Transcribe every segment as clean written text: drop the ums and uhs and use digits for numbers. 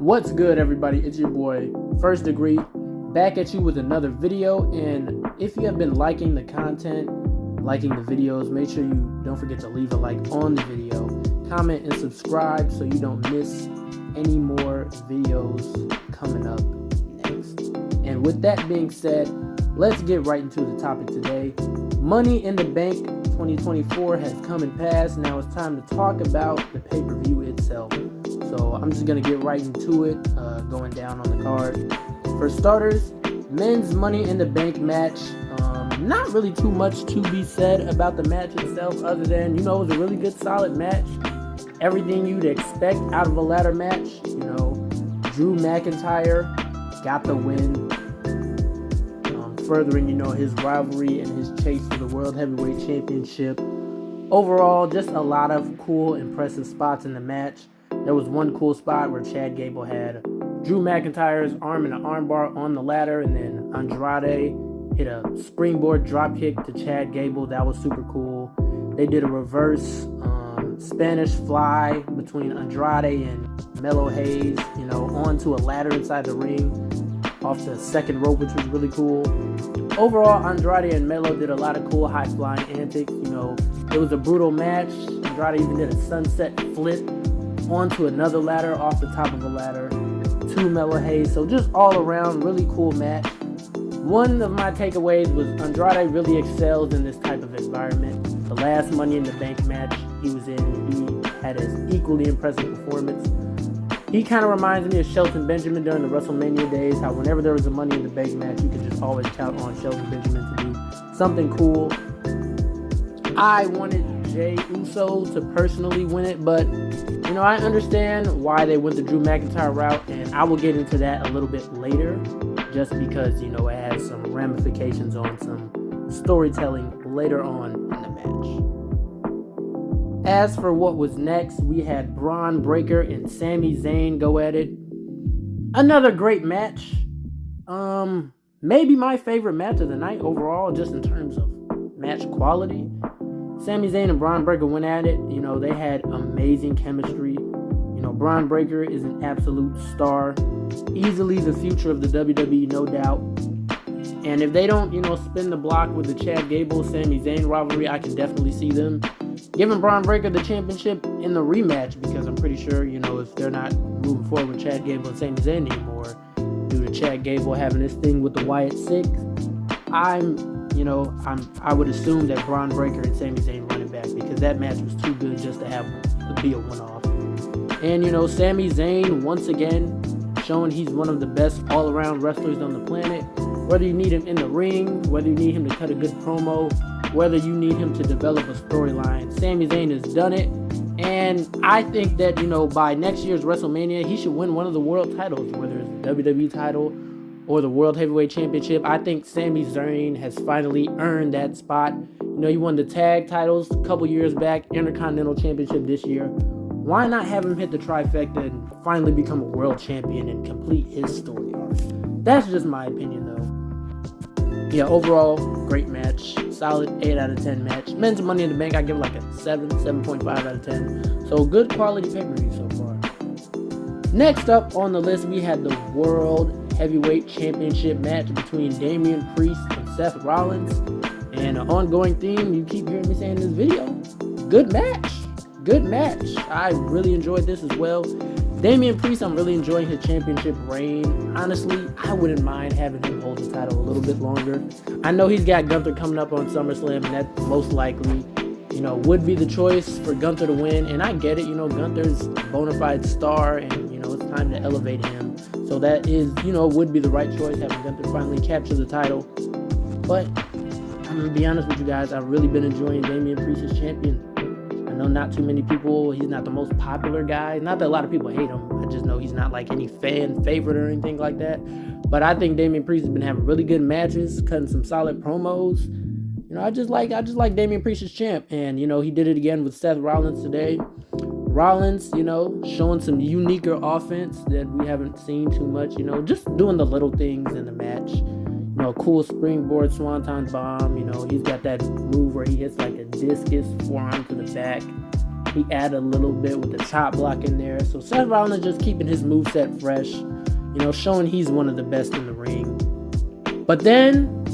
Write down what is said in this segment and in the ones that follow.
What's good, everybody? It's your boy, First Degree, back at you with another video. And if you have been liking the content, liking the videos, make sure you don't forget to leave a like on the video, comment, and subscribe so you don't miss any more videos coming up next. And with that being said, let's get right into the topic today. Money in the Bank 2024 has come and passed. Now it's time to talk about the pay-per-view itself. So I'm just going to get right into it, going down on the card. For starters, men's Money in the Bank match. Not really too much to be said about the match itself other than, it was a really good, solid match. Everything you'd expect out of a ladder match. Drew McIntyre got the win, furthering, his rivalry and his chase for the World Heavyweight Championship. Overall, just a lot of cool, impressive spots in the match. There was one cool spot where Chad Gable had Drew McIntyre's arm in an armbar on the ladder, and then Andrade hit a springboard dropkick to Chad Gable. That was super cool. They did a reverse Spanish fly between Andrade and Melo Hayes, onto a ladder inside the ring off the second rope, which was really cool. Overall, Andrade and Melo did a lot of cool high-flying antics. It was a brutal match. Andrade even did a sunset flip onto another ladder off the top of a ladder to Melo Hayes. So just all around, really cool match. One of my takeaways was Andrade really excels in this type of environment. The last Money in the Bank match he was in, he had an equally impressive performance. He kind of reminds me of Shelton Benjamin during the WrestleMania days, how whenever there was a Money in the Bank match, you could just always count on Shelton Benjamin to do something cool. I wanted Jey Uso to personally win it, but I understand why they went the Drew McIntyre route, and I will get into that a little bit later, just because, it has some ramifications on some storytelling later on in the match. As for what was next, we had Bron Breakker and Sami Zayn go at it. Another great match. Maybe my favorite match of the night overall, just in terms of match quality. Sami Zayn and Bron Breakker went at it. They had amazing chemistry. Bron Breakker is an absolute star. Easily the future of the WWE, no doubt. And if they don't, spin the block with the Chad Gable-Sami Zayn rivalry, I can definitely see them giving Bron Breakker the championship in the rematch, because I'm pretty sure, if they're not moving forward with Chad Gable and Sami Zayn anymore, due to Chad Gable having this thing with the Wyatt Six, I would assume that Bron Breakker and Sami Zayn running back, because that match was too good just to have to be a one-off. And, Sami Zayn, once again, showing he's one of the best all-around wrestlers on the planet. Whether you need him in the ring, whether you need him to cut a good promo, whether you need him to develop a storyline, Sami Zayn has done it. And I think that, by next year's WrestleMania, he should win one of the world titles, whether it's the WWE title or the World Heavyweight Championship. I think Sami Zayn has finally earned that spot. He won the tag titles a couple years back, Intercontinental Championship this year. Why not have him hit the trifecta and finally become a world champion and complete his story arc? That's just my opinion, though. Yeah, overall, great match. Solid 8 out of 10 match. Men's Money in the Bank, I give it like a 7.5 out of 10. So good quality pay-per-view so far. Next up on the list, we had the World Heavyweight Championship match between Damian Priest and Seth Rollins. And an ongoing theme you keep hearing me saying in this video. Good match. Good match. I really enjoyed this as well. Damian Priest, I'm really enjoying his championship reign. Honestly, I wouldn't mind having him hold the title a little bit longer. I know he's got Gunther coming up on SummerSlam, and that most likely, would be the choice for Gunther to win. And I get it, Gunther's a bona fide star, and, it's time to elevate him. So that is, would be the right choice, having Gunther finally capture the title. But I'm going to be honest with you guys, I've really been enjoying Damian Priest as champion. I know not too many people, he's not the most popular guy. Not that a lot of people hate him. I just know he's not like any fan favorite or anything like that. But I think Damian Priest has been having really good matches, cutting some solid promos. I just like Damian Priest as champ. And, he did it again with Seth Rollins today. Rollins, showing some uniquer offense that we haven't seen too much, just doing the little things in the match. Cool springboard swanton bomb. He's got that move where he hits like a discus forearm to the back. He added a little bit with the chop block in there. So Seth Rollins just keeping his moveset fresh, showing he's one of the best in the ring. But then,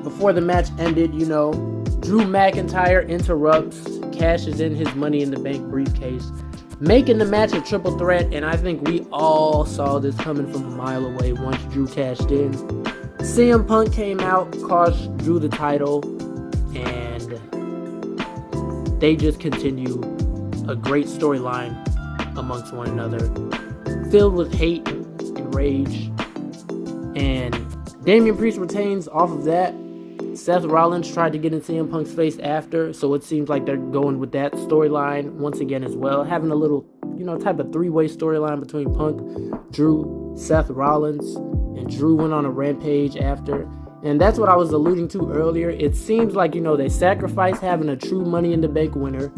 before the match ended, Drew McIntyre interrupts, cashes in his Money in the Bank briefcase, making the match a triple threat, and I think we all saw this coming from a mile away once Drew cashed in. CM Punk came out, cost Drew the title, and they just continue a great storyline amongst one another, filled with hate and rage. And Damian Priest retains off of that. Seth Rollins tried to get in CM Punk's face after, so it seems like they're going with that storyline once again as well, having a little, type of three-way storyline between Punk, Drew, Seth Rollins, and Drew went on a rampage after. And that's what I was alluding to earlier. It seems like, they sacrifice having a true Money in the Bank winner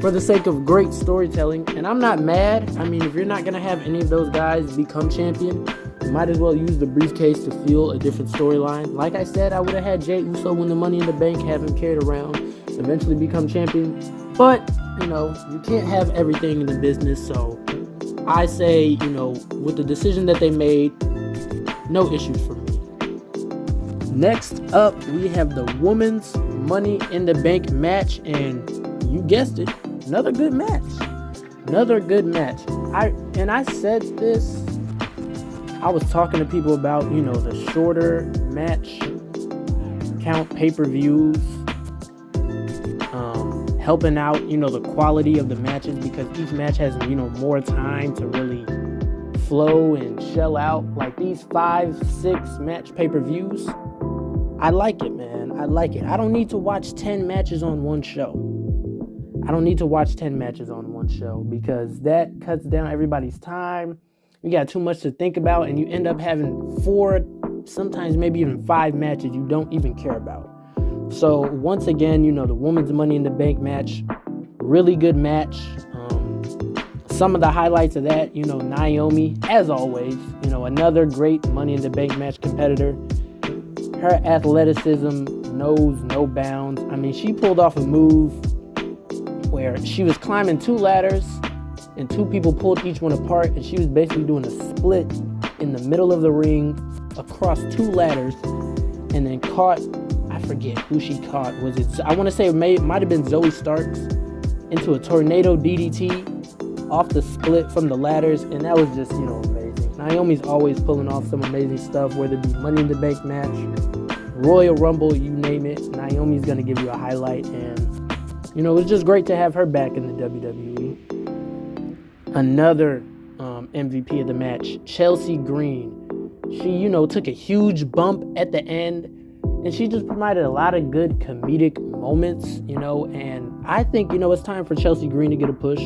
for the sake of great storytelling. And I'm not mad. I mean, if you're not going to have any of those guys become champion, you might as well use the briefcase to fuel a different storyline. Like I said, I would have had Jey Uso win the Money in the Bank, have him carried around, eventually become champion. But, you can't have everything in the business. So I say, with the decision that they made, no issues for me. Next up, we have the Women's Money in the Bank match. And you guessed it, another good match. Another good match. I said this. I was talking to people about, the shorter match count pay-per-views, helping out, the quality of the matches, because each match has, more time to really flow and shell out. Like these 5-6 match pay-per-views, I like it, man. I like it. I don't need to watch 10 matches on one show. Because that cuts down everybody's time. You got too much to think about, and you end up having 4, sometimes maybe even 5 matches you don't even care about. So once again, the Women's Money in the Bank match, really good match. Some of the highlights of that, Naomi, as always, another great Money in the Bank match competitor. Her athleticism knows no bounds. I mean, she pulled off a move where she was climbing 2 ladders and 2 people pulled each one apart, and she was basically doing a split in the middle of the ring across 2 ladders, and then caught, I forget who she caught. Was it, I want to say it might have been Zoe Starks, into a tornado DDT off the split from the ladders, and that was just, amazing. Naomi's always pulling off some amazing stuff, whether it be Money in the Bank match, Royal Rumble, you name it. Naomi's going to give you a highlight, and, it's just great to have her back in the WWE. Another MVP of the match, Chelsea Green. She, took a huge bump at the end, and she just provided a lot of good comedic moments, and I think, it's time for Chelsea Green to get a push.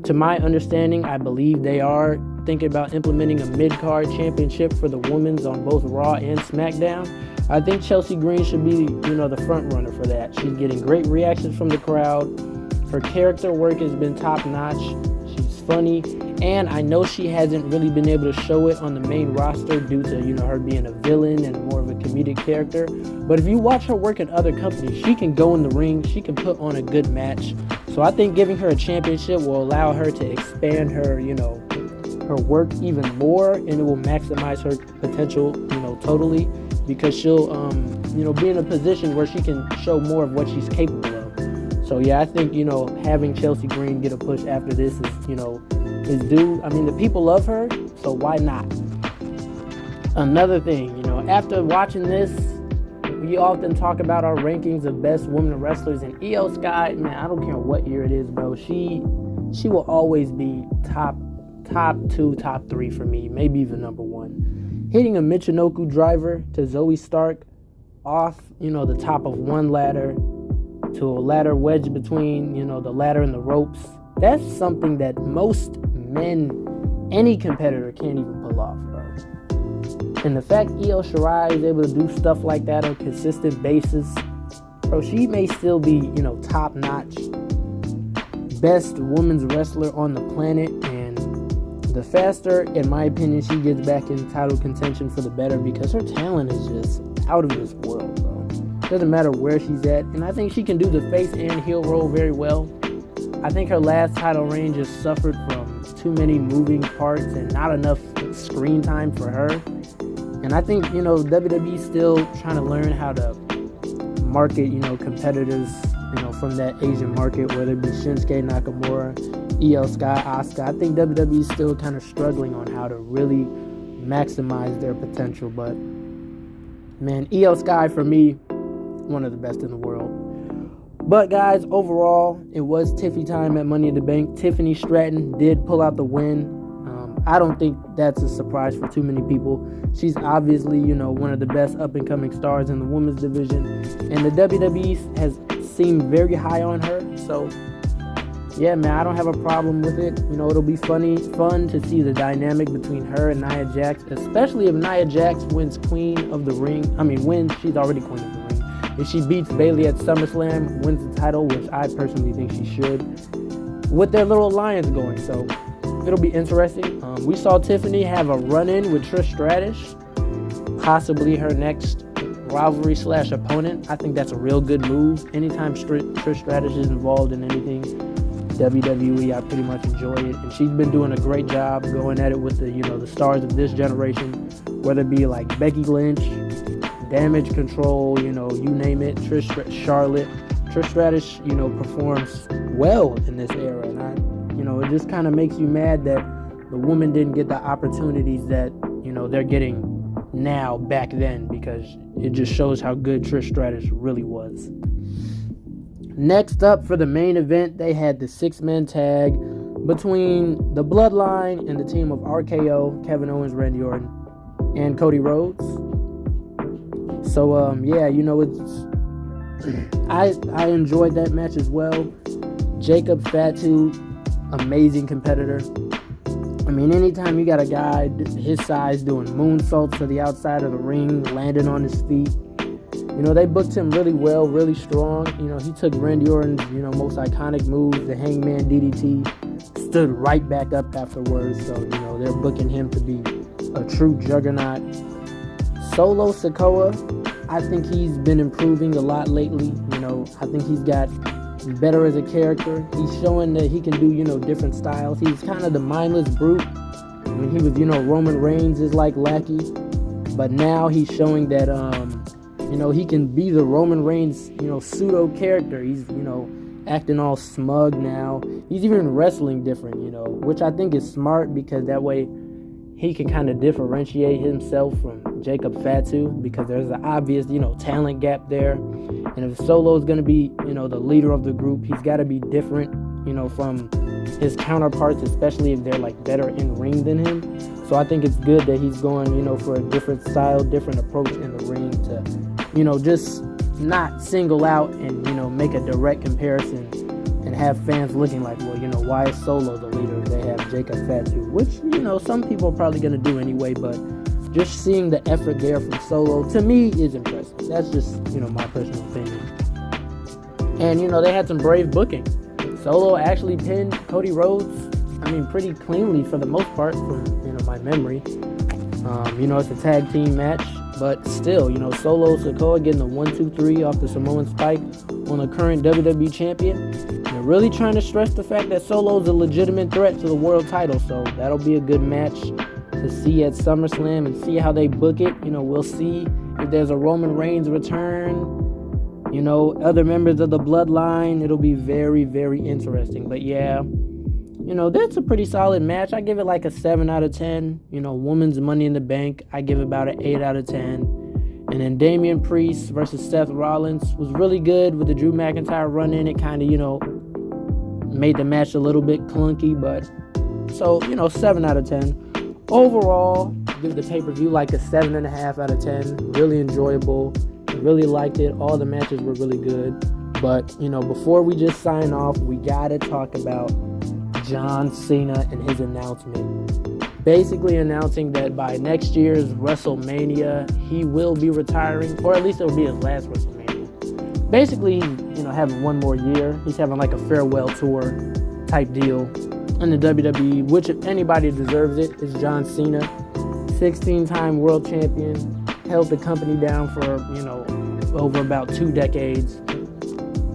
To my understanding, I believe they are thinking about implementing a mid-card championship for the women's on both Raw and SmackDown. I think Chelsea Green should be, the front runner for that. She's getting great reactions from the crowd. Her character work has been top-notch. She's funny, and I know she hasn't really been able to show it on the main roster due to, her being a villain and more of a comedic character. But if you watch her work in other companies, she can go in the ring. She can put on a good match. So I think giving her a championship will allow her to expand her, her work even more, and it will maximize her potential, totally, because she'll, be in a position where she can show more of what she's capable of. So yeah, I think, having Chelsea Green get a push after this is, is due. I mean, the people love her, so why not? Another thing, after watching this, we often talk about our rankings of best women wrestlers, and Io Sky, man, I don't care what year it is, bro. She will always be top 2, top 3 for me, maybe even number 1. Hitting a Michinoku driver to Zoe Stark off, the top of one ladder to a ladder wedged between, the ladder and the ropes. That's something that most men, any competitor, can't even pull off, bro. And the fact Io Shirai is able to do stuff like that on a consistent basis, bro, she may still be, top-notch, best women's wrestler on the planet. And the faster, in my opinion, she gets back in title contention, for the better, because her talent is just out of this world, bro. Doesn't matter where she's at. And I think she can do the face and heel role very well. I think her last title reign just suffered from too many moving parts and not enough screen time for her. And I think, WWE's still trying to learn how to market, competitors, from that Asian market, whether it be Shinsuke Nakamura, IYO SKY, Asuka. I think WWE's still kind of struggling on how to really maximize their potential. But, man, IYO SKY, for me, one of the best in the world. But, guys, overall, it was Tiffy time at Money in the Bank. Tiffany Stratton did pull out the win. I don't think that's a surprise for too many people. She's obviously, one of the best up-and-coming stars in the women's division. And the WWE has seemed very high on her. So, yeah, man, I don't have a problem with it. It'll be fun to see the dynamic between her and Nia Jax, especially if Nia Jax wins Queen of the Ring. Wins, she's already Queen of the Ring. If she beats Bayley at SummerSlam, wins the title, which I personally think she should, with their little alliance going. So, it'll be interesting. We saw Tiffany have a run-in with Trish Stratus, possibly her next rivalry/opponent. I think that's a real good move. Anytime Trish Stratus is involved in anything WWE, I pretty much enjoy it. And she's been doing a great job going at it with the stars of this generation, whether it be like Becky Lynch, Damage Control, you name it, Charlotte. Trish Stratus, performs well in this era, and it just kind of makes you mad that the women didn't get the opportunities that, they're getting now back then, because it just shows how good Trish Stratus really was. Next up for the main event, they had the 6-man tag between the Bloodline and the team of RKO, Kevin Owens, Randy Orton, and Cody Rhodes. So, I enjoyed that match as well. Jacob Fatu, amazing competitor. Anytime you got a guy his size doing moonsaults to the outside of the ring, landing on his feet, they booked him really well, really strong. He took Randy Orton's, most iconic move, the Hangman DDT, stood right back up afterwards. So, they're booking him to be a true juggernaut. Solo Sikoa, I think he's been improving a lot lately. I think he's got better as a character. He's showing that he can do, different styles. He's kind of the mindless brute when he was, Roman Reigns' lackey. But now he's showing that, he can be the Roman Reigns, pseudo character. He's, acting all smug now. He's even wrestling different, which I think is smart, because that way he can kind of differentiate himself from Jacob Fatu, because there's an obvious, talent gap there. And if Solo's going to be, the leader of the group, he's got to be different, from his counterparts, especially if they're better in ring than him. So I think it's good that he's going, for a different style, different approach in the ring to, just not single out and, make a direct comparison and have fans looking like, well, why is Solo the leader if they have Jacob Fatu? Which, some people are probably going to do anyway, but just seeing the effort there from Solo, to me, is impressive. That's just, my personal opinion. And, they had some brave booking. Solo actually pinned Cody Rhodes, pretty cleanly for the most part, from, my memory. It's a tag team match, but still, Solo Sikoa getting the 1-2-3 off the Samoan Spike on the current WWE champion. They're really trying to stress the fact that Solo's a legitimate threat to the world title, so that'll be a good match to see at SummerSlam and see how they book it. We'll see if there's a Roman Reigns return, other members of the Bloodline. It'll be very, very interesting. But yeah, that's a pretty solid match. I give it like a 7 out of 10. Women's Money in the Bank, I give about an 8 out of 10. And then Damian Priest versus Seth Rollins was really good with the Drew McIntyre run in. It kind of, made the match a little bit clunky, but so, 7 out of 10. Overall, give the pay-per-view like a 7.5 out of 10. Really enjoyable. Really liked it. All the matches were really good. But, before we just sign off, we got to talk about John Cena and his announcement. Basically announcing that by next year's WrestleMania, he will be retiring, or at least it'll be his last WrestleMania. Basically, he's, having one more year. He's having like a farewell tour type deal in the WWE, which if anybody deserves it, is John Cena. 16-time world champion, held the company down for, over about 2 decades.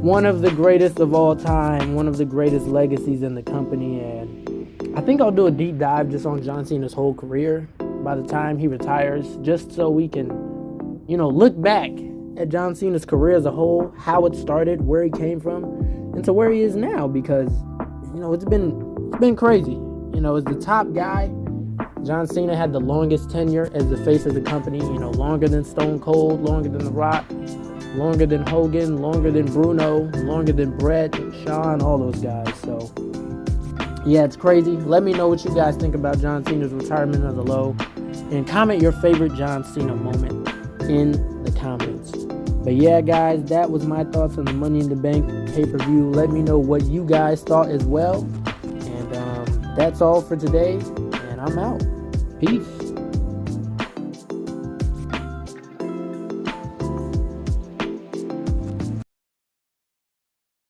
one of the greatest of all time, one of the greatest legacies in the company. And I think I'll do a deep dive just on John Cena's whole career by the time he retires, just so we can, look back at John Cena's career as a whole, how it started, where he came from, and to where he is now, because, it's been crazy. As the top guy, John Cena had the longest tenure as the face of the company, longer than Stone Cold, longer than The Rock, longer than Hogan, longer than Bruno, longer than Bret, Shawn, all those guys. So, yeah, it's crazy. Let me know what you guys think about John Cena's retirement of the low, and comment your favorite John Cena moment in the comments. But yeah, guys, that was my thoughts on the Money in the Bank pay-per-view. Let me know what you guys thought as well. And that's all for today, and I'm out. Peace.